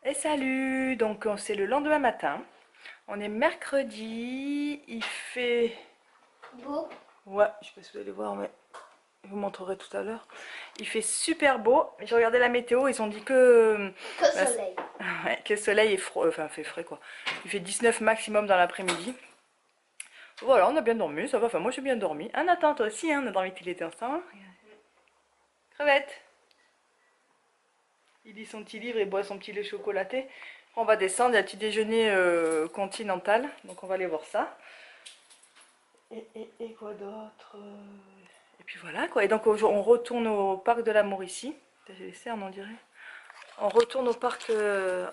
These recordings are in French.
Et salut, donc c'est le lendemain matin, on est mercredi, il fait... Beau. Ouais, je sais pas si vous allez voir, mais je vous montrerai tout à l'heure. Il fait super beau, j'ai regardé la météo, ils ont dit que... Que soleil. Ouais, que le soleil est froid, enfin fait frais quoi. Il fait 19 maximum dans l'après-midi. Voilà, on a bien dormi, ça va, enfin moi j'ai bien dormi. Ah Nathan, toi aussi, hein, on a dormi qu'il était ensemble. Crevette. Il lit son petit livre et boit son petit lait chocolaté. On va descendre, il y a le petit déjeuner continental, donc on va aller voir ça. Et quoi d'autre? Et puis voilà quoi. Et donc on retourne au parc de la Mauricie. J'ai laissé, on dirait. On retourne au parc de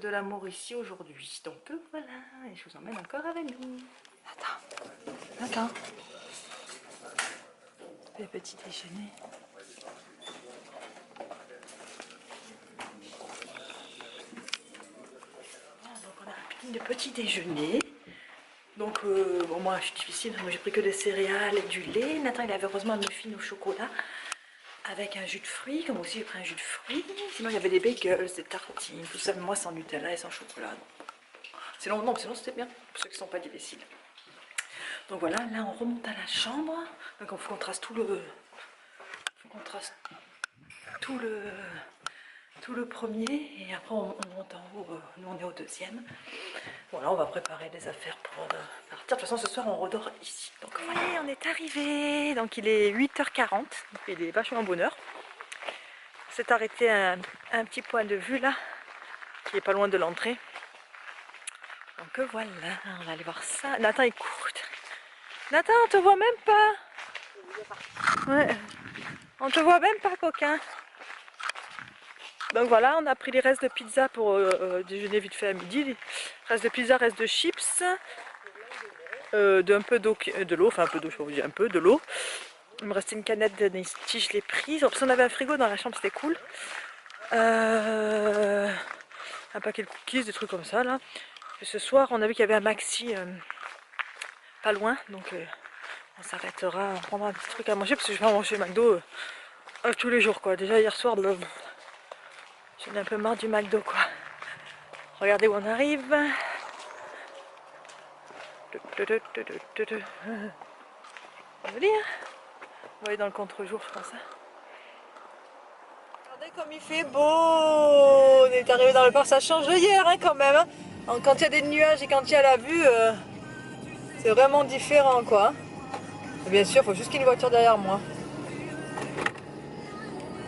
la Mauricie aujourd'hui. Donc voilà, et je vous emmène encore avec nous. Attends. Le petit déjeuner. Donc on a un de petit déjeuner. Donc bon, moi je suis difficile, moi j'ai pris que des céréales et du lait. Nathan il avait heureusement un muffin au chocolat avec un jus de fruits, comme aussi j'ai pris un jus de fruits. Sinon il y avait des bagels, des tartines, tout ça, mais moi sans Nutella et sans chocolat. Sinon non, sinon c'était bien, pour ceux qui ne sont pas difficiles. Donc voilà, là on remonte à la chambre. Donc on contraste tout le premier et après on monte en haut, nous on est au deuxième. Voilà, on va préparer des affaires pour partir. De toute façon ce soir on redort ici. Donc voilà, on est arrivé. Donc il est 8h40, donc il est vachement bonheur. On s'est arrêté à un petit point de vue là, qui est pas loin de l'entrée. Donc voilà, on va aller voir ça. Nathan écoute. Nathan, on te voit même pas. Ouais. On te voit même pas, coquin. Donc voilà, on a pris les restes de pizza pour déjeuner vite fait à midi. Reste de pizza, reste de chips, d'un peu d'eau, de l'eau, enfin un peu d'eau, je vais vous dire un peu de l'eau. Il me restait une canette de Nesty, je l'ai prise. En plus on avait un frigo dans la chambre, c'était cool. Un paquet de cookies, des trucs comme ça là. Et ce soir on a vu qu'il y avait un maxi pas loin, donc on s'arrêtera, on prendra un petit truc à manger parce que je vais manger McDo tous les jours quoi. Déjà hier soir, j'en ai un peu marre du McDo quoi. Regardez où on arrive. On va lire. On va aller dans le contre-jour, je pense. Regardez comme il fait beau. On est arrivé dans le parc, ça change de hier hein, quand même. Hein. Quand il y a des nuages et quand il y a la vue, c'est vraiment différent quoi. Et bien sûr, il faut juste qu'il y ait une voiture derrière moi.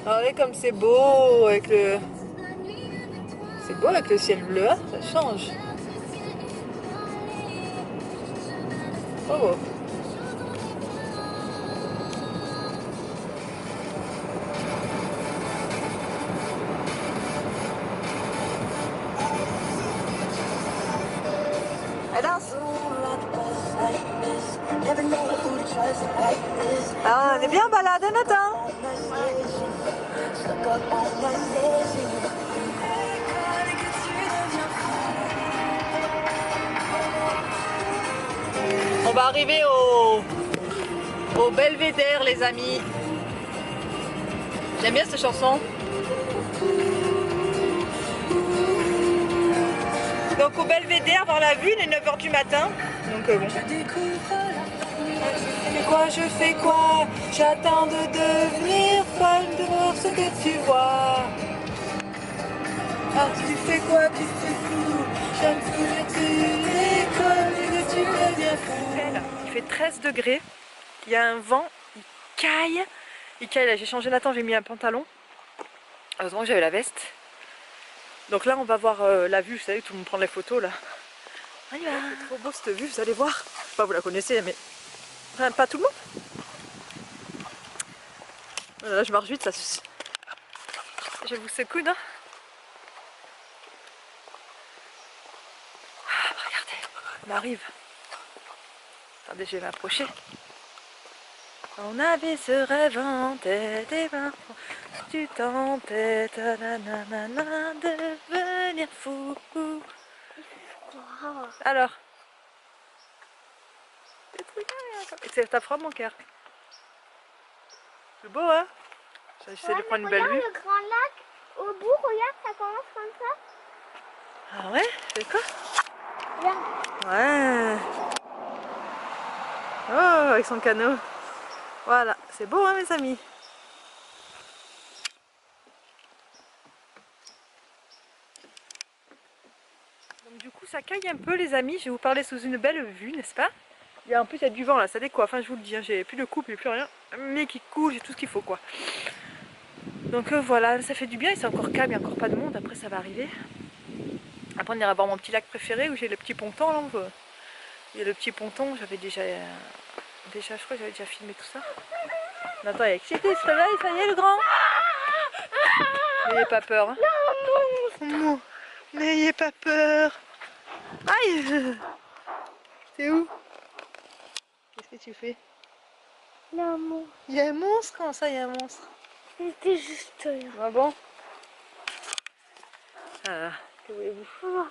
Regardez comme c'est beau avec le... C'est beau avec le ciel bleu, hein, ça change. Oh, oh. Ah, on est bien balade, Nathan. On va arriver au Belvédère, les amis. J'aime bien cette chanson. Donc au Belvédère, voir la vue, il est 9h du matin. Donc bon. Je fais quoi? J'attends de devenir folle de voir ce que tu vois. Ah, tu fais quoi? Tu fais fou. J'aime que tu l'école et que tu deviens fou. Il fait 13 degrés. Il y a un vent. Il caille. Il caille là. J'ai changé Nathan, j'ai mis un pantalon. Heureusement que j'avais la veste. Donc là, on va voir la vue. Vous savez, tout le monde prend les photos là. On y va. C'est trop beau cette vue, vous allez voir. Enfin, vous la connaissez, mais enfin, pas tout le monde. Là, je marche vite, ça. Je vous secoue, non? Ah, regardez, on arrive. Attendez, je vais m'approcher. On avait ce rêve en tête et ben, tu tentais de devenir fou. Alors, c'est ta froid mon cœur. C'est beau, hein? J'essaie de prendre une belle vue. Le grand lac au bout, regarde, ça commence comme ça. Ah ouais? C'est quoi? Regarde. Ouais. Oh, avec son canot. Voilà, c'est beau hein mes amis. Donc du coup ça caille un peu les amis, je vais vous parler sous une belle vue, n'est-ce pas? En plus il y a du vent là, ça décoiffe, enfin je vous le dis, hein, j'ai plus de coupe, j'ai plus rien, mais qui coule, j'ai tout ce qu'il faut quoi. Donc voilà, ça fait du bien et c'est encore calme, il n'y a encore pas de monde, après ça va arriver. Après on ira voir mon petit lac préféré où j'ai le petit ponton là. Il y a le petit ponton, j'avais déjà, je crois que j'avais déjà filmé tout ça. Nathan est excité, il se réveille, ça y est le grand. N'ayez pas peur. Hein. Non, n'ayez pas peur. Aïe. T'es où? Qu'est-ce que tu fais? Non, Il y a un monstre? Comment ça il y a un monstre? c'était juste là. Ah bon? Ah, que voulez-vous? Oh,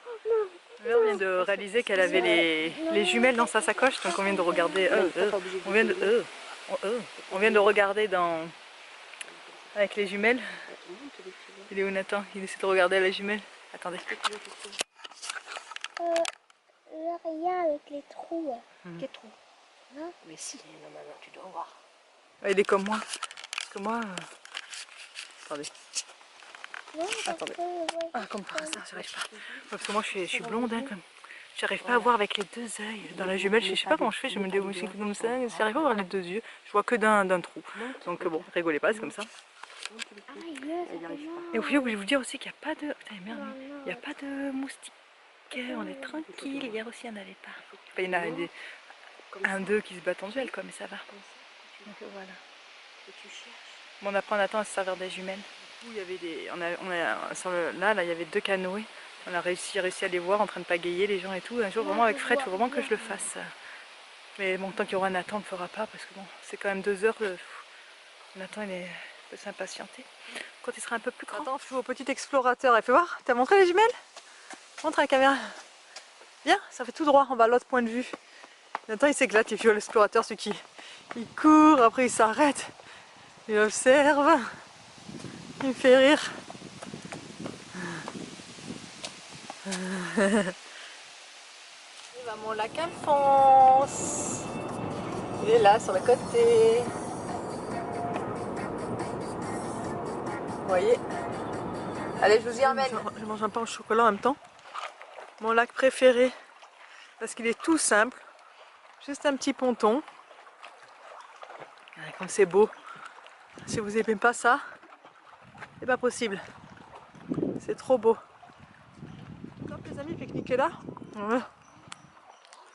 On vient de réaliser qu'elle avait les jumelles dans sa sacoche, donc on vient de regarder. On vient de regarder avec les jumelles. Il est où Nathan? Il essaie de regarder la jumelle. Attendez. Rien avec les trous. Quel trou? Hein? Mais si, non, non, tu dois voir. Ah, il est comme moi. Parce que moi. Attendez. Non, Attendez. ouais. Ah, comme par hasard, j'arrive pas. Parce que moi je suis blonde, hein, comme. J'arrive pas à voir avec les deux yeux. Dans la jumelle, je sais pas comment je fais, je me débouche comme ça, j'arrive pas à voir les deux yeux. Je vois que d'un trou. Donc bon, rigolez pas, c'est comme ça. Et puis, je voulais vous dire aussi qu'il n'y a pas de. Putain, merde, il n'y a pas de moustiques. On est tranquille. Hier aussi, il n'y en avait pas. Enfin, il y en a deux qui se battent en duel, quoi, mais ça va. Donc voilà. Bon, on apprend à attendre à se servir des jumelles. Il y avait des. Là, il y avait deux canoës. On a réussi à les voir en train de pagayer les gens et tout. Un jour, vraiment avec Fred, il faut vraiment que je le fasse. Mais bon, tant qu'il y aura Nathan, on ne le fera pas parce que bon, c'est quand même 2 heures. Nathan, il peut s'impatienter. Quand il sera un peu plus grand. Attends, je joue au petit explorateur. Elle fait voir, t'as montré les jumelles? Montre à la caméra. Viens, ça fait tout droit, on va à l'autre point de vue. Nathan, il s'éclate, il fait l'explorateur, celui qui il court, après il s'arrête, il observe, il me fait rire. Il va mon lac Alphonse. Il est là sur le côté. Vous voyez? Allez, je vous y emmène. Je mange un pain au chocolat en même temps. Mon lac préféré. Parce qu'il est tout simple. Juste un petit ponton. Comme c'est beau. Si vous n'aimez pas ça, c'est pas possible. C'est trop beau. Top les amis, pique-nique est là. Ouais.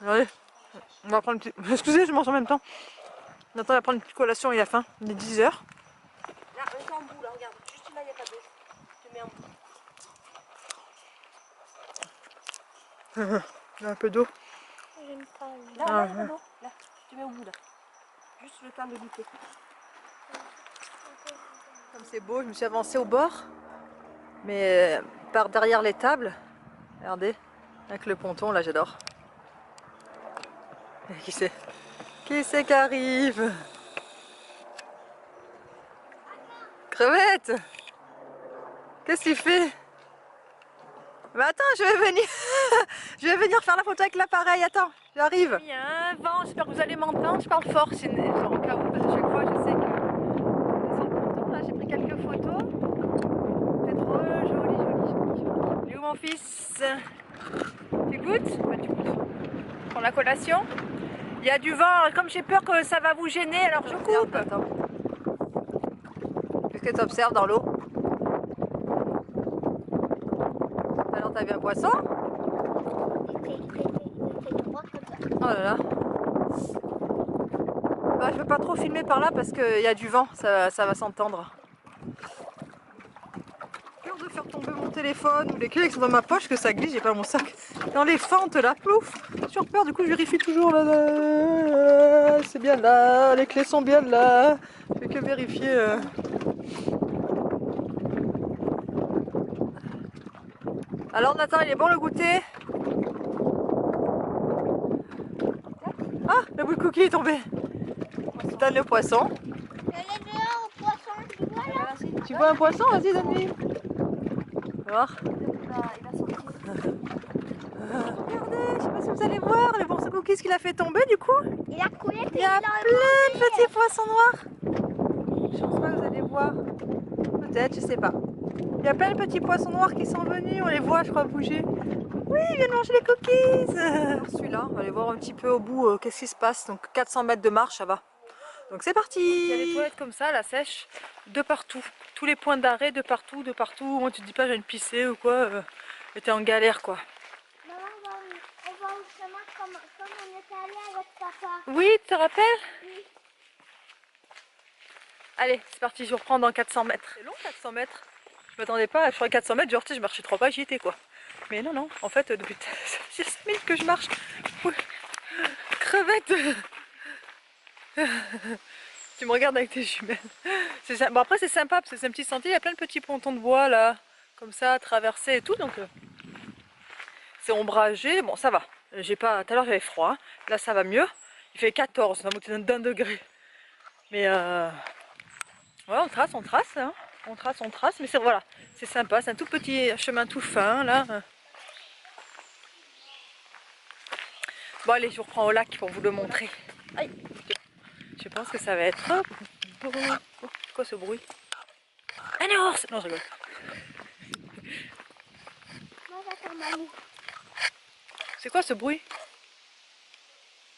Allez, on va prendre une petite... Excusez, je mange en même temps. Nathan va prendre une petite collation, il a faim. Il est 10 h. Là, on est en bout, là, regarde. Juste là, il n'y a pas d'eau. Tu mets en bout. Il y a un peu d'eau. J'aime pas. Là, Ah, là, il y a pas d'eau. Là, tu mets au bout, là. Juste le temps de goûter. Comme c'est beau, je me suis avancée au bord. Mais par derrière les tables. Regardez, avec le ponton, là j'adore. Qui c'est? Qui c'est qui arrive? Crevette! Qu'est-ce que tu fais? Bah attends, je vais venir. Je vais venir faire la photo avec l'appareil, attends, j'arrive. Il y a un vent, j'espère que vous allez m'entendre, je parle fort, c'est au cas où, parce que chaque fois je sais que sur le ponton, là j'ai pris quelques photos. C'est trop joli. Il est où mon fils? Tu goûtes? Ouais, tu goûtes. Pour la collation. Il y a du vent, comme j'ai peur que ça va vous gêner, alors je coupe. Qu'est-ce que tu observes dans l'eau? Alors t'as vu un poisson? Oh là là. Bah, je veux pas trop filmer par là parce qu'il y a du vent, ça va s'entendre. Peur de faire tomber mon téléphone ou les clés qui sont dans ma poche, que ça glisse, j'ai pas mon sac. Dans les fentes là, plouf. J'ai toujours peur, du coup je vérifie toujours là. C'est bien là, les clés sont bien là. Je fais que vérifier. Alors Nathan, il est bon le goûter? Ah, le bout de cookie est tombé. Tu donnes le poisson. Elle est dehors au poisson, tu vois là? Tu vois un poisson? Vas-y, donne-lui. voir. Il va sortir. Regardez, je sais pas si vous allez voir le morceau cookies qu'il a fait tomber du coup. Il a coulé. Il y a plein de petits poissons noirs. Je pense pas que vous allez voir. Peut-être, je sais pas. Il y a plein de petits poissons noirs qui sont venus. On les voit, je crois, bouger. Oui, ils viennent manger les cookies. Celui-là, on va aller voir un petit peu au bout qu'est-ce qui se passe. Donc 400 mètres de marche, ça va. Donc c'est parti. Il y a des toilettes comme ça, la sèche, de partout. Tous les points d'arrêt, de partout, de partout. Moi, tu te dis pas, j'ai une pisser ou quoi. T'es en galère, quoi. Maman, on va au chemin comme on était allé avec papa. Oui, tu te rappelles? Oui. Allez, c'est parti, je reprends dans 400 mètres. C'est long 400 mètres. Je m'attendais pas, je ferais 400 mètres, genre tu sais, je marchais 3 pas, j'y étais quoi. Mais non, non, en fait, depuis 6 minutes que je marche. Oui. Crevette. Tu me regardes avec tes jumelles. Bon, après, c'est sympa, parce que c'est un petit sentier, il y a plein de petits pontons de bois là, comme ça, traversés et tout, donc c'est ombragé, bon, ça va. J'ai pas, tout à l'heure j'avais froid, hein. Là ça va mieux. Il fait 14, ça va monter d'un degré. Mais ouais, on trace, hein. On trace, mais c'est voilà, c'est sympa, c'est un tout petit chemin tout fin là. Bon allez, je vous reprends au lac pour vous le montrer. Aïe. Je pense que ça va être... Oh, c'est quoi ce bruit? Un ours! Non, je rigole. Moi, j'attends mamie. C'est quoi ce bruit?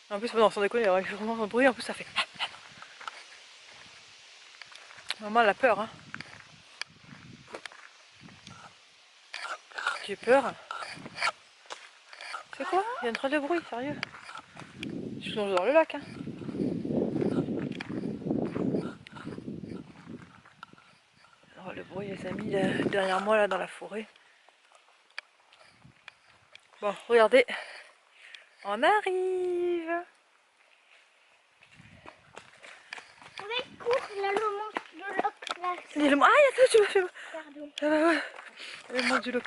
En plus, non, sans déconner, il y a vraiment un bruit, en plus ça fait... Maman elle a peur, hein. J'ai peur. C'est quoi? Il y a une trace de bruit, sérieux. Je suis dans le lac, hein. Oh, le bruit, les amis, derrière moi, là, dans la forêt. Bon, regardez. On arrive. Oui, cours, là, le manche de l'autre. Il y a le... Ah, il y a tout, tu vois, fais-moi. Pardon. Ah, ouais, ouais. Le monde du loc.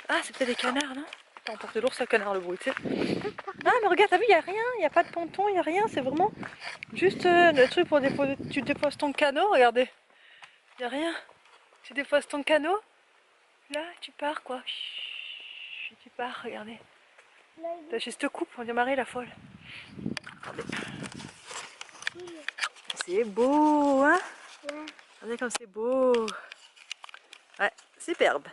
Ah, c'est peut-être des canards, non? Attends, on porte de l'ours à canard, le bruit, tu sais. Ah, mais regarde, t'as vu, il n'y a rien, il n'y a pas de ponton, il n'y a rien, c'est vraiment juste le truc pour déposer. Tu déposes ton canot, regardez. Il n'y a rien. Tu déposes ton canot, là, tu pars, quoi. Chut, tu pars, regardez. T'as juste coupe, on dit Marie la folle. Regardez. C'est beau, hein? Ouais. Regardez comme c'est beau. Ouais, superbe.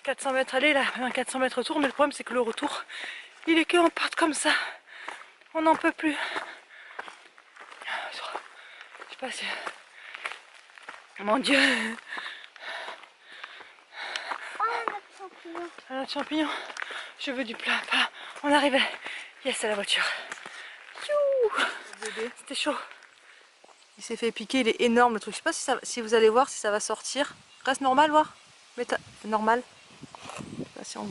400 mètres aller là, 400 mètres retour, mais le problème c'est que le retour, il est que en pente comme ça. On n'en peut plus. Je sais pas si... Mon Dieu. Oh, notre champignon. Un champignon. Je veux du plat. On arrive. Yes, à la voiture. C'était chaud. Il s'est fait piquer, il est énorme le truc. Je sais pas si vous allez voir si ça va sortir. Reste normal, voir. Normal.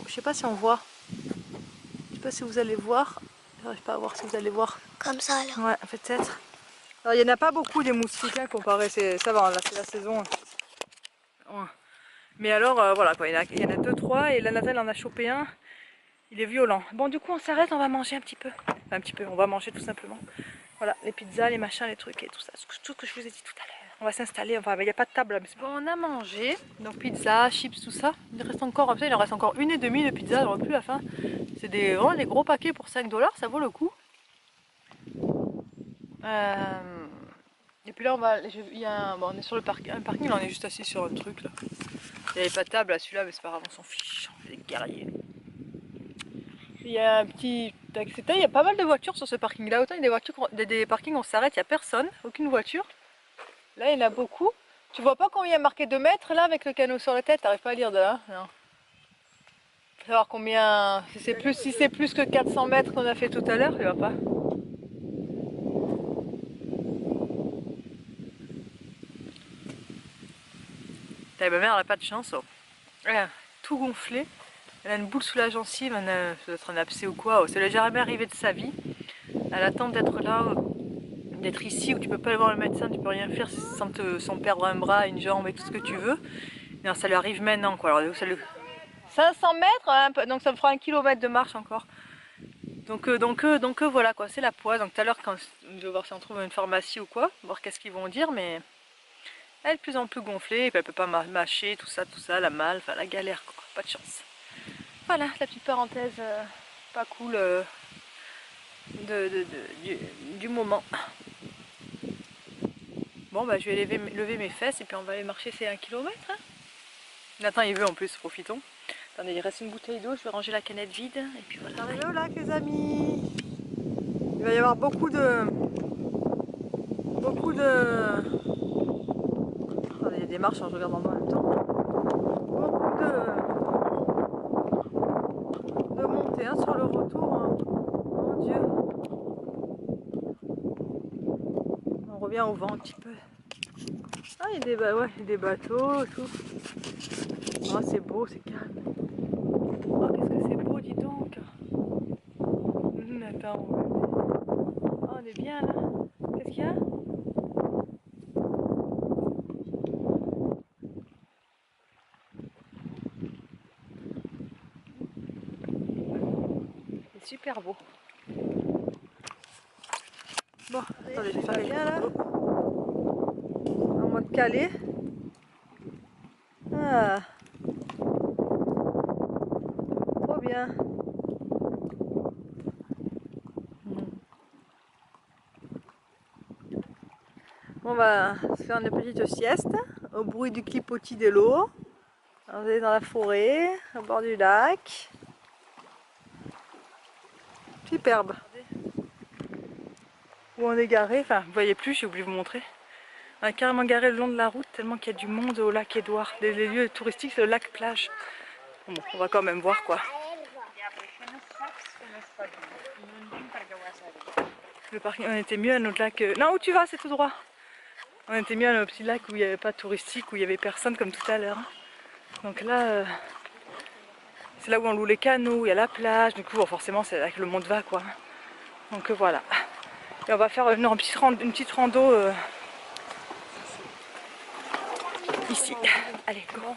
Je sais pas si on voit. Je sais pas si vous allez voir. J'arrive pas à voir si vous allez voir. Comme ça, là. Ouais, peut-être. Alors, il n'y en a pas beaucoup des moustiques hein, comparé. Ça va, là c'est la saison. Ouais. Mais alors, voilà quoi. Il y en a 2-3 et la Nathalie en a chopé un. Il est violent. Bon, du coup, on s'arrête, on va manger un petit peu. Enfin, un petit peu, on va manger tout simplement. Voilà, les pizzas, les machins, les trucs et tout ça. Tout ce que je vous ai dit tout à l'heure. On va s'installer, enfin, il n'y a pas de table là. Mais bon, on a mangé. Donc, pizza, chips, tout ça. Il reste encore, il en reste encore 1,5 de pizza, j'aurais plus la fin. C'est vraiment des gros paquets pour 5 $, ça vaut le coup. Et puis là, on est sur un parking, là, on est juste assis sur un truc là. Il n'y avait pas de table là, celui-là, mais c'est pas grave, on s'en fiche. On est des guerriers. Il y a un petit il y a pas mal de voitures sur ce parking là. Autant il y a des voitures, des parkings où on s'arrête, il n'y a personne, aucune voiture. Là il y en a beaucoup. Tu vois pas combien il y a marqué 2 mètres là avec le canot sur la tête, t'arrives pas à lire de là? Non. Faut savoir combien. Si c'est plus que 400 mètres qu'on a fait tout à l'heure, tu vois pas. Ma mère elle a pas de chance. Oh. Elle a tout gonflé. Elle a une boule sous la gencive, ça doit être un abcès ou quoi. Ça lui est jamais arrivé de sa vie. Elle attend d'être là, d'être ici où tu peux pas aller voir le médecin, tu peux rien faire sans perdre un bras, une jambe et tout ce que tu veux. Non, ça lui arrive maintenant quoi. Alors, 500 mètres, hein, donc ça me fera 1 kilomètre de marche encore. Donc voilà quoi, c'est la poisse. Donc tout à l'heure, quand je vais voir si on trouve une pharmacie ou quoi, voir qu'est-ce qu'ils vont dire, mais Elle est de plus en plus gonflée, et puis elle peut pas mâcher, tout ça, la malle, enfin la galère quoi, pas de chance. Voilà, la petite parenthèse pas cool du moment. Bon bah je vais lever mes fesses et puis on va aller marcher ces 1 km. Hein. Nathan il veut en plus, profitons. Attendez, il reste une bouteille d'eau, je vais ranger la canette vide et puis voilà. Arrivé au lac les amis. Il va y avoir beaucoup de... Attendez, il y a des marches, hein, je regarde en même temps. Beaucoup de montées hein, sur le retour. Hein. Mon Dieu. On revient au vent un petit peu. Ah, il y a des, ouais, il y a des bateaux et tout. Oh, c'est beau, c'est calme. Oh, qu'est-ce que c'est beau, dis donc. Attends. Oh, on est bien là. Qu'est-ce qu'il y a? C'est super beau. Bon, attendez, je vais faire bien là. En mode calé. Ah. Trop bien. On va se faire une petite sieste au bruit du clipotis de l'eau. On est dans la forêt, au bord du lac. Superbe. Où on est garé, enfin vous voyez plus, j'ai oublié de vous montrer. On est carrément garé le long de la route tellement qu'il y a du monde au lac Édouard. Les lieux touristiques, c'est le lac plage. Bon, on va quand même voir quoi. Le parking, on était mieux à notre lac. Non, où tu vas, c'est tout droit. On était mieux à notre petit lac où il n'y avait pas de touristique, où il n'y avait personne comme tout à l'heure. Donc là, c'est là où on loue les canots, où il y a la plage. Du coup, bon, forcément, c'est là que le monde va quoi. Donc voilà. Et on va faire une petite rando ici. Allez, go.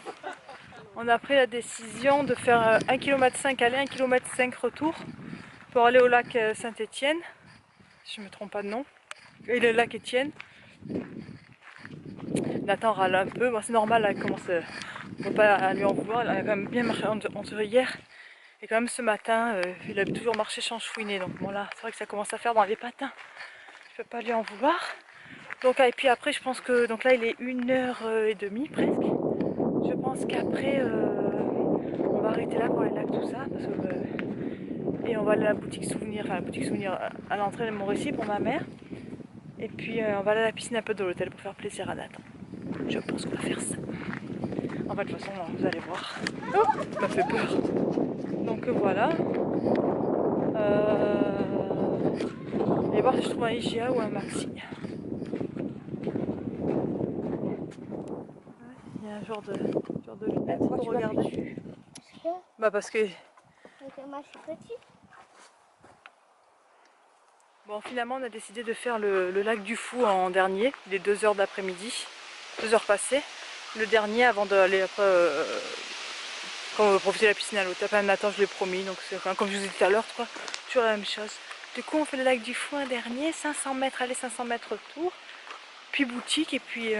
On a pris la décision de faire 1,5 km aller, 1,5 km retour pour aller au lac Saint-Étienne, si je ne me trompe pas de nom. Et le lac Étienne. Nathan râle un peu, bon, c'est normal, elle commence, on ne peut pas lui en vouloir, elle a quand même bien marché entre hier et quand même ce matin, il a toujours marché sans chouiner, donc bon là, c'est vrai que ça commence à faire dans les patins, je ne peux pas lui en vouloir. Donc et puis après, je pense que, donc là il est 1h30 presque, je pense qu'après, on va arrêter là pour les lacs, tout ça, parce que, et on va aller à la boutique souvenir, enfin la boutique souvenir à l'entrée de Montrécy pour ma mère, et puis on va aller à la piscine un peu de l'hôtel pour faire plaisir à Nathan. Je pense qu'on va faire ça. En fait, de toute façon, vous allez voir. Oh, ça m'a fait peur. Donc voilà. Et voir si je trouve un IGA ou un Maxi. Il y a un genre de lunettes pour regarder. Bah parce que... Moi, je suis petite. Bon, finalement, on a décidé de faire le lac du Fou en dernier. Il est 2h d'après-midi. 2h passées. Le dernier avant d'aller après... quand on va profiter de la piscine à l'hôtel. Enfin, Nathan, je l'ai promis. Donc c'est comme je vous ai dit tout à l'heure, toujours la même chose. Du coup, on fait le lac du Fou un dernier. 500 mètres aller, 500 mètres retour. Puis boutique et puis...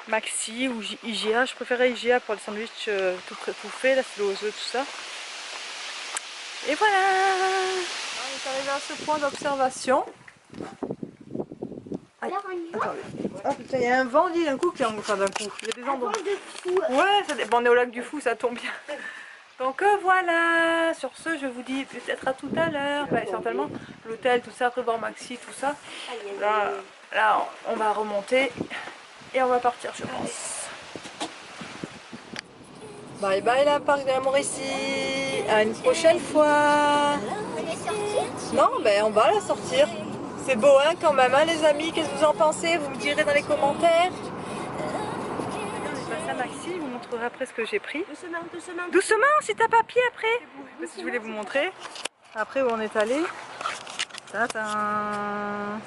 Maxi ou IGA, je préférais IGA pour les sandwichs tout fait, là c'est le oseux, tout ça. Et voilà. On est arrivé à ce point d'observation. Attendez. Ah putain, il y a un vent d'un coup qui en... Enfin d'un coup, il y a des endroits. Ouais, ça... bon, on est au lac du Fou, ça tombe bien. Donc voilà, sur ce je vous dis peut-être à tout à l'heure. Bah, certainement l'hôtel, tout ça, après bord Maxi, tout ça. Là on va remonter. Et on va partir, je pense. Bye bye la parc de la Mauricie. À une prochaine fois. On est sorti. Non, ben on va la sortir. C'est beau hein quand même, hein, les amis. Qu'est-ce que vous en pensez? Vous me direz dans les commentaires. On est passé à Maxi, je vous montrerai après ce que j'ai pris. Doucement, doucement. Doucement, si t'as papier après. Parce que je voulais vous montrer. Après où on est allé. Tadam.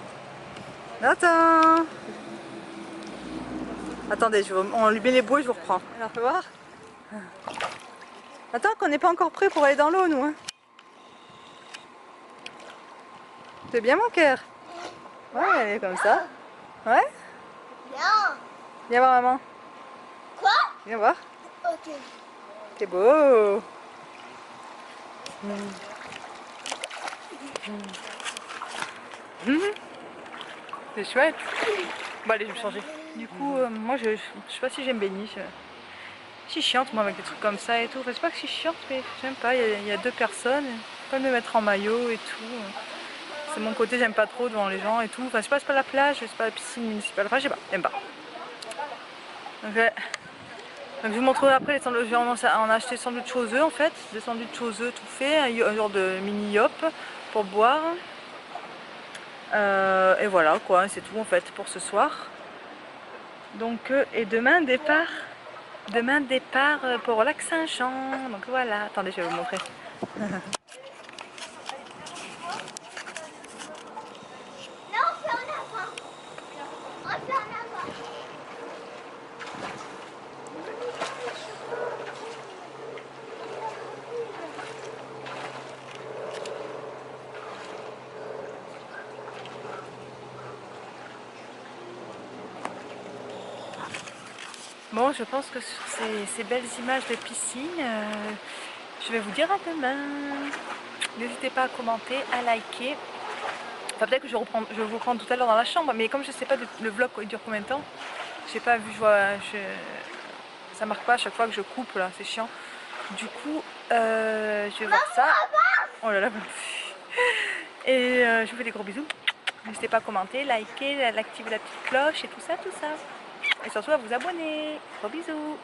Tadam. Attendez, on lui met les bouées, je vous reprends. Alors, fais voir. Attends, qu'on n'est pas encore prêt pour aller dans l'eau, nous. Hein. C'est bien, mon cœur? Ouais, elle est comme ça. Ouais? Non. Viens voir maman. Quoi? Viens voir. Ok. C'est beau. C'est chouette. Bon allez, je vais changer. Du coup, moi je sais pas si j'aime baigner. Je suis chiante moi avec des trucs comme ça et tout. Enfin, c'est pas que je suis chiante, mais j'aime pas. Il y a deux personnes. Pas me mettre en maillot et tout. C'est mon côté, j'aime pas trop devant les gens et tout. Enfin, c'est pas la plage, c'est pas la piscine municipale. Enfin, je sais pas, j'aime pas. Donc, je vous montrerai après les sandwichs. On a acheté sandwich aux œufs en fait. Des sandwichs aux œufs tout fait. Un genre de mini yop pour boire. Et voilà quoi, c'est tout en fait pour ce soir. Donc, et demain départ. Demain départ pour Lac-Saint-Jean. Donc voilà, attendez, je vais vous montrer. Là, on fait en avant. On fait en avant. Bon, je pense que sur ces belles images de piscine, je vais vous dire à demain. N'hésitez pas à commenter, à liker. Enfin, peut-être que je vais vous reprendre tout à l'heure dans la chambre, mais comme je sais pas le vlog il dure combien de temps, j'ai pas vu, ça marque pas à chaque fois que je coupe là, c'est chiant. Du coup, je vais voir ça. Oh là là. Et je vous fais des gros bisous. N'hésitez pas à commenter, liker, activer la petite cloche et tout ça, tout ça. Et surtout à vous abonner. Gros bisous.